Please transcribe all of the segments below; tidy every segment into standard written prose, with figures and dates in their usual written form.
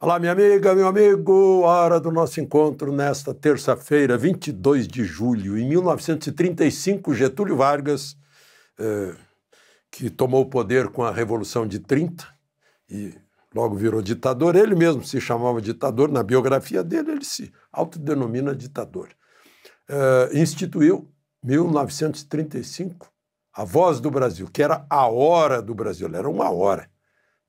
Olá, minha amiga, meu amigo, hora do nosso encontro nesta terça-feira, 22 de julho. Em 1935, Getúlio Vargas, que tomou o poder com a Revolução de 30 e logo virou ditador, ele mesmo se chamava ditador, na biografia dele ele se autodenomina ditador. Instituiu, em 1935, a Voz do Brasil, que era a hora do Brasil, era uma hora.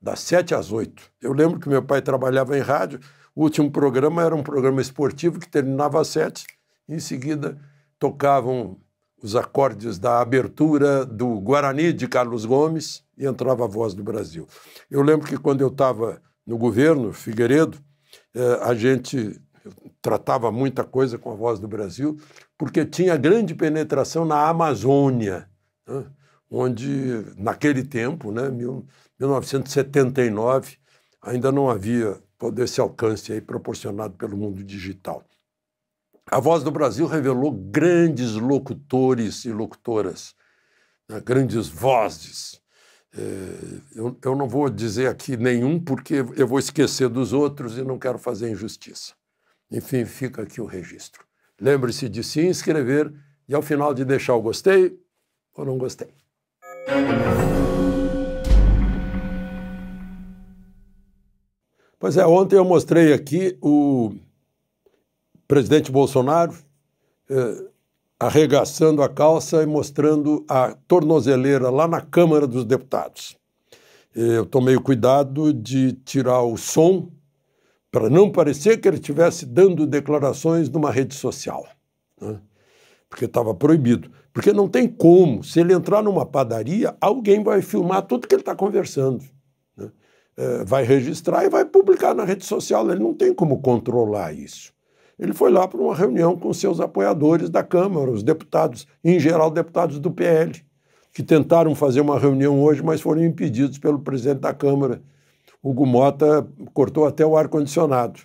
Das 7 às 8. Eu lembro que meu pai trabalhava em rádio, o último programa era um programa esportivo que terminava às 7, e em seguida tocavam os acordes da abertura do Guarani de Carlos Gomes e entrava a Voz do Brasil. Eu lembro que quando eu estava no governo, Figueiredo, a gente tratava muita coisa com a Voz do Brasil, porque tinha grande penetração na Amazônia, né? Onde, naquele tempo, né, 1979, ainda não havia todo esse alcance aí proporcionado pelo mundo digital. A Voz do Brasil revelou grandes locutores e locutoras, né, grandes vozes. Eu não vou dizer aqui nenhum, porque eu vou esquecer dos outros e não quero fazer injustiça. Enfim, fica aqui o registro. Lembre-se de se inscrever e, ao final, de deixar o gostei ou não gostei. Pois é, ontem eu mostrei aqui o presidente Bolsonaro arregaçando a calça e mostrando a tornozeleira lá na Câmara dos Deputados. Eu tomei o cuidado de tirar o som para não parecer que ele estivesse dando declarações numa rede social, né? Porque estava proibido. Porque não tem como, se ele entrar numa padaria, alguém vai filmar tudo que ele está conversando, né? Vai registrar e vai publicar na rede social. Ele não tem como controlar isso. Ele foi lá para uma reunião com seus apoiadores da Câmara, os deputados, em geral deputados do PL, que tentaram fazer uma reunião hoje, mas foram impedidos pelo presidente da Câmara. Hugo Mota cortou até o ar-condicionado,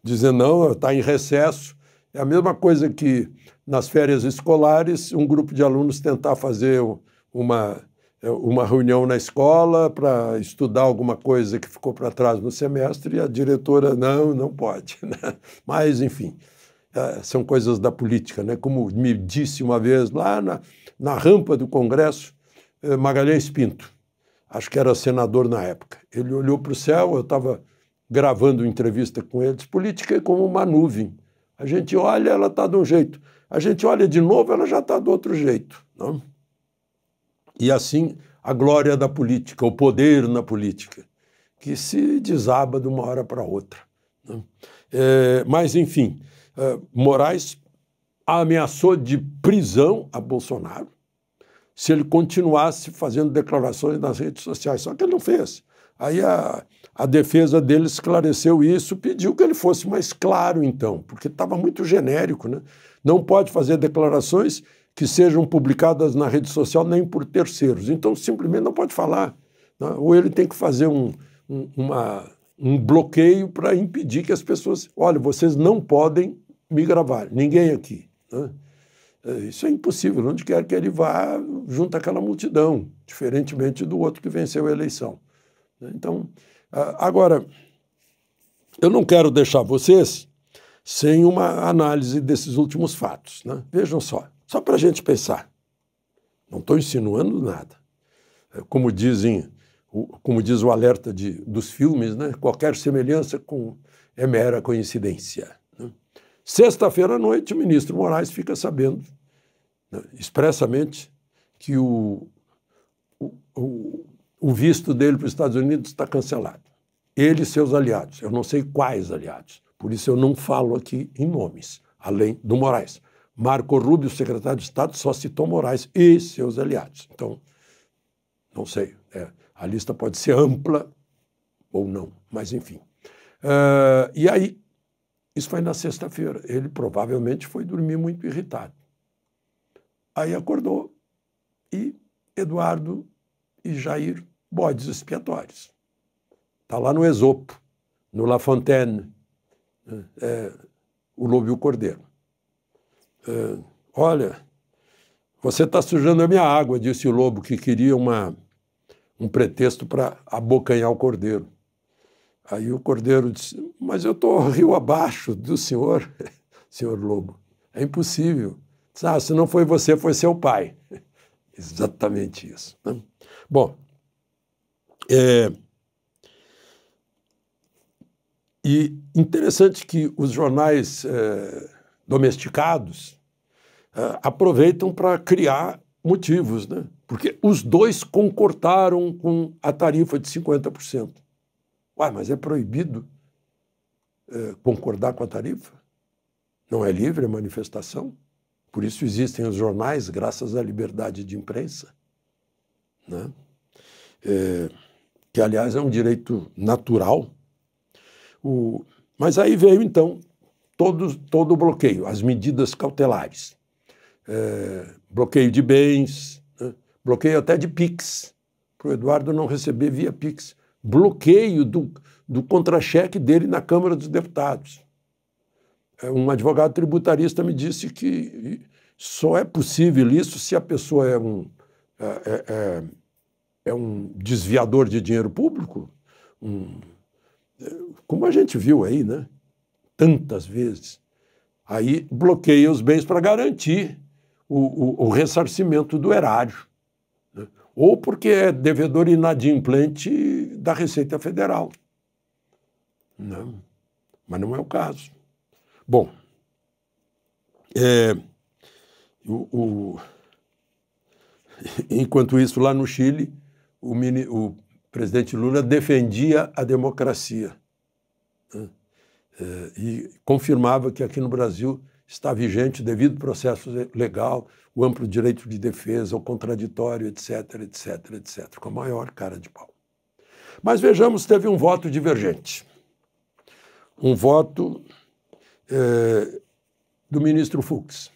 dizendo, não, está em recesso. É a mesma coisa que, nas férias escolares, um grupo de alunos tentar fazer uma reunião na escola para estudar alguma coisa que ficou para trás no semestre, e a diretora, não pode, né? Mas, enfim, são coisas da política, né? Como me disse uma vez lá na rampa do Congresso, Magalhães Pinto, acho que era senador na época. Ele olhou para o céu, eu estava gravando entrevista com ele, disse, política é como uma nuvem. A gente olha, ela está de um jeito. A gente olha de novo, ela já está do outro jeito, não? E assim, a glória da política, o poder na política, que se desaba de uma hora para outra, não? Mas, enfim, Moraes ameaçou de prisão a Bolsonaro se ele continuasse fazendo declarações nas redes sociais, só que ele não fez. Aí a defesa dele esclareceu isso, pediu que ele fosse mais claro, então, porque estava muito genérico, né? Não pode fazer declarações que sejam publicadas na rede social nem por terceiros. Então, simplesmente não pode falar, né? Ou ele tem que fazer um bloqueio para impedir que as pessoas... Olha, vocês não podem me gravar, ninguém aqui, né? Isso é impossível, onde quer que ele vá, junto àquela multidão, diferentemente do outro que venceu a eleição. Então, agora, eu não quero deixar vocês sem uma análise desses últimos fatos, né? Vejam só para a gente pensar. Não estou insinuando nada. Como diz o alerta dos filmes, né? Qualquer semelhança é mera coincidência, né? Sexta-feira à noite, o ministro Moraes fica sabendo, né, expressamente, que o visto dele para os Estados Unidos está cancelado. Ele e seus aliados. Eu não sei quais aliados. Por isso eu não falo aqui em nomes, além do Moraes. Marco Rubio, secretário de Estado, só citou Moraes e seus aliados. Então, não sei. A lista pode ser ampla ou não, mas enfim. E aí, isso foi na sexta-feira. Ele provavelmente foi dormir muito irritado. Aí acordou e Eduardo e Jair, bodes expiatórios. Está lá no Esopo, no La Fontaine, o lobo e o cordeiro. Olha, você está sujando a minha água, disse o lobo, que queria um pretexto para abocanhar o cordeiro. Aí o Cordeiro disse, mas eu estou rio abaixo do senhor, senhor Lobo. É impossível. Disse, se não foi você, foi seu pai. Exatamente isso, né? Bom, e interessante que os jornais domesticados aproveitam para criar motivos, né? Porque os dois concordaram com a tarifa de 50%. Uai, mas é proibido concordar com a tarifa? Não é livre a manifestação? Por isso existem os jornais, graças à liberdade de imprensa, né? Que, aliás, é um direito natural. Mas aí veio, então, todo o bloqueio, as medidas cautelares. Bloqueio de bens, né? Bloqueio até de PIX, para o Eduardo não receber via PIX. Bloqueio do contra-cheque dele na Câmara dos Deputados. Um advogado tributarista me disse que só é possível isso se a pessoa é um desviador de dinheiro público, como a gente viu aí, né? Tantas vezes. Aí bloqueia os bens para garantir o ressarcimento do erário, né? Ou porque é devedor inadimplente da Receita Federal. Não, mas não é o caso. Bom, enquanto isso, lá no Chile, o presidente Lula defendia a democracia, né? E confirmava que aqui no Brasil está vigente, devido ao processo legal, o amplo direito de defesa, o contraditório, etc., etc., etc., com a maior cara de pau. Mas vejamos, teve um voto divergente. Um voto do ministro Fux.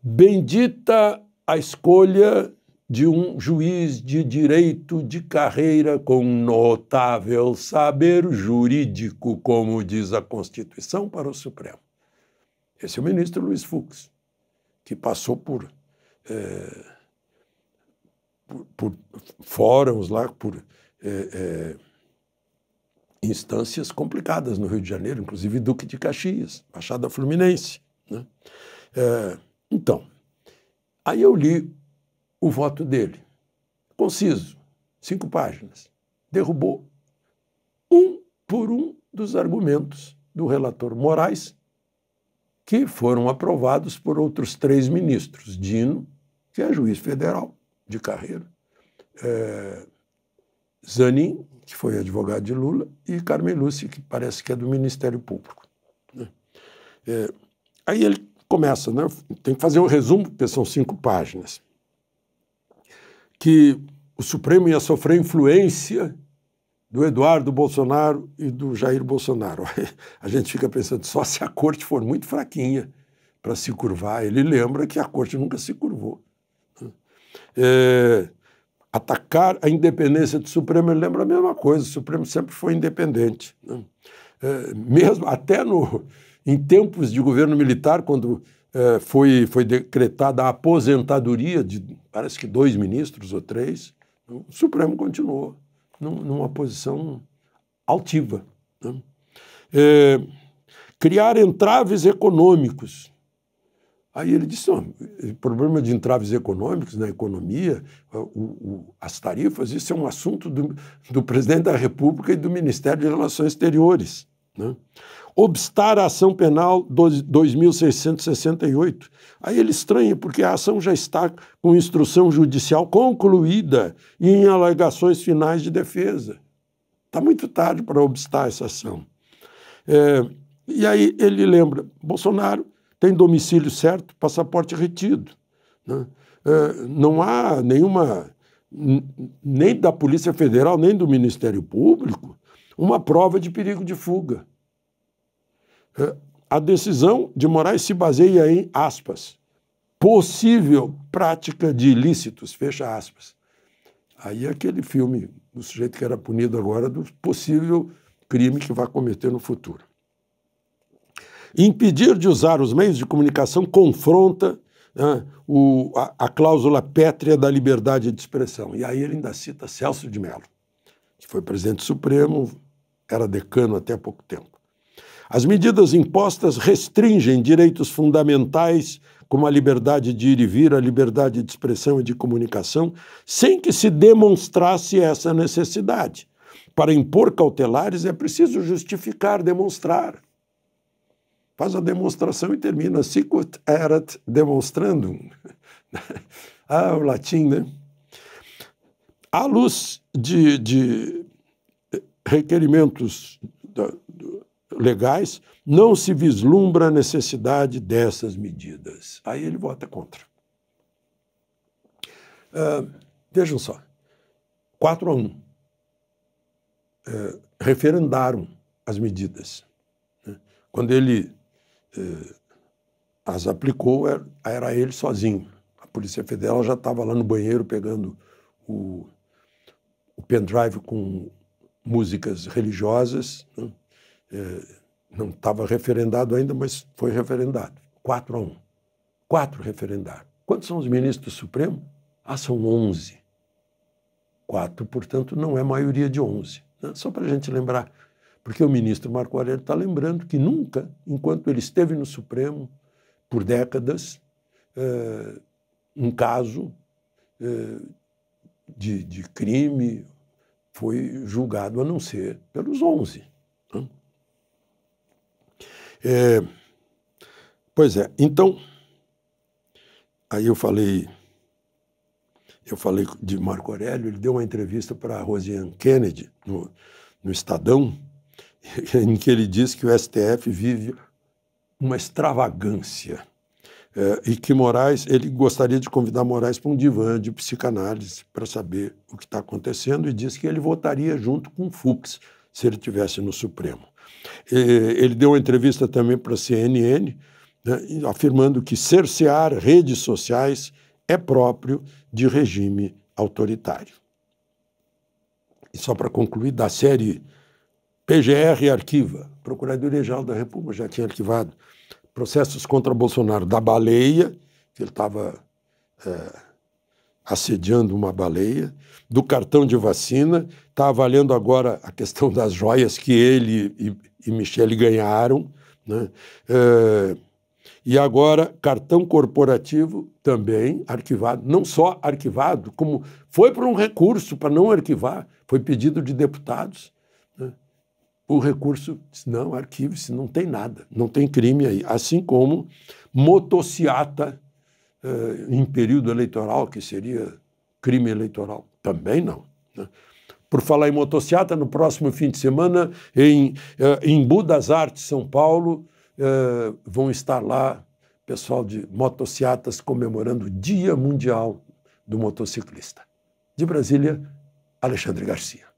Bendita a escolha de um juiz de direito de carreira com notável saber jurídico, como diz a Constituição, para o Supremo. Esse é o ministro Luiz Fux, que passou por fóruns lá, por instâncias complicadas no Rio de Janeiro, inclusive Duque de Caxias, Baixada Fluminense, né? Então, aí eu li o voto dele, conciso, 5 páginas. Derrubou um por um dos argumentos do relator Moraes, que foram aprovados por outros 3 ministros. Dino, que é juiz federal de carreira, Zanin, que foi advogado de Lula, e Carmen Lúcia, que parece que é do Ministério Público, né? Aí ele começa, né? Tem que fazer um resumo, porque são 5 páginas, que o Supremo ia sofrer influência do Eduardo Bolsonaro e do Jair Bolsonaro. A gente fica pensando, só se a corte for muito fraquinha para se curvar. Ele lembra que a corte nunca se curvou. Atacar a independência do Supremo, ele lembra a mesma coisa, o Supremo sempre foi independente, né? Mesmo até em tempos de governo militar, quando foi decretada a aposentadoria de, parece que 2 ministros ou 3, o Supremo continuou numa posição altiva, né? Criar entraves econômicos. Aí ele disse, o problema de entraves econômicos na economia, as tarifas, isso é um assunto do presidente da República e do Ministério de Relações Exteriores, né? Obstar a ação penal 2.668. Aí ele estranha, porque a ação já está com instrução judicial concluída e em alegações finais de defesa. Está muito tarde para obstar essa ação. E aí ele lembra, Bolsonaro tem domicílio certo, passaporte retido, né? Não há nem da Polícia Federal, nem do Ministério Público, uma prova de perigo de fuga. A decisão de Moraes se baseia em, aspas, possível prática de ilícitos, fecha aspas. Aí é aquele filme do sujeito que era punido agora do possível crime que vai cometer no futuro. Impedir de usar os meios de comunicação confronta, né, a cláusula pétrea da liberdade de expressão. E aí ele ainda cita Celso de Mello. foi presidente do Supremo, era decano até há pouco tempo. As medidas impostas restringem direitos fundamentais como a liberdade de ir e vir, a liberdade de expressão e de comunicação, sem que se demonstrasse essa necessidade. Para impor cautelares é preciso justificar, demonstrar. Faz a demonstração e termina. Sicut erat demonstrandum. Ah, o latim, né? À luz de requerimentos legais, não se vislumbra a necessidade dessas medidas. Aí ele vota contra. Vejam só, 4-1. Referendaram as medidas. Quando ele as aplicou, era ele sozinho. A Polícia Federal já estava lá no banheiro pegando o pendrive com músicas religiosas, né? Não estava referendado ainda, mas foi referendado. 4-1. 4 referendaram. Quantos são os ministros do Supremo? São 11. 4, portanto, não é maioria de 11. Né? Só para a gente lembrar. Porque o ministro Marco Aurélio está lembrando que nunca, enquanto ele esteve no Supremo, por décadas, um caso de crime foi julgado a não ser pelos 11. Né? Pois é, então, aí eu falei de Marco Aurélio, ele deu uma entrevista para a Rosiane Kennedy, no Estadão, em que ele diz que o STF vive uma extravagância e que Moraes, ele gostaria de convidar Moraes para um divã de psicanálise para saber o que está acontecendo e diz que ele votaria junto com Fux se ele estivesse no Supremo. Ele deu uma entrevista também para a CNN, né, afirmando que cercear redes sociais é próprio de regime autoritário. E só para concluir, da série PGR arquiva, Procuradoria-Geral da República já tinha arquivado processos contra Bolsonaro da baleia, que ele estava assediando uma baleia, do cartão de vacina, está avaliando agora a questão das joias que ele e Michele ganharam, né? E agora cartão corporativo também arquivado, não só arquivado, como foi para um recurso para não arquivar, foi pedido de deputados, né? O recurso disse, não, arquive-se, não tem nada, não tem crime aí. Assim como motociata em período eleitoral, que seria crime eleitoral, também não. Né? Por falar em motociata, no próximo fim de semana, em Budas Artes, São Paulo, vão estar lá pessoal de motociatas comemorando o Dia Mundial do Motociclista. De Brasília, Alexandre Garcia.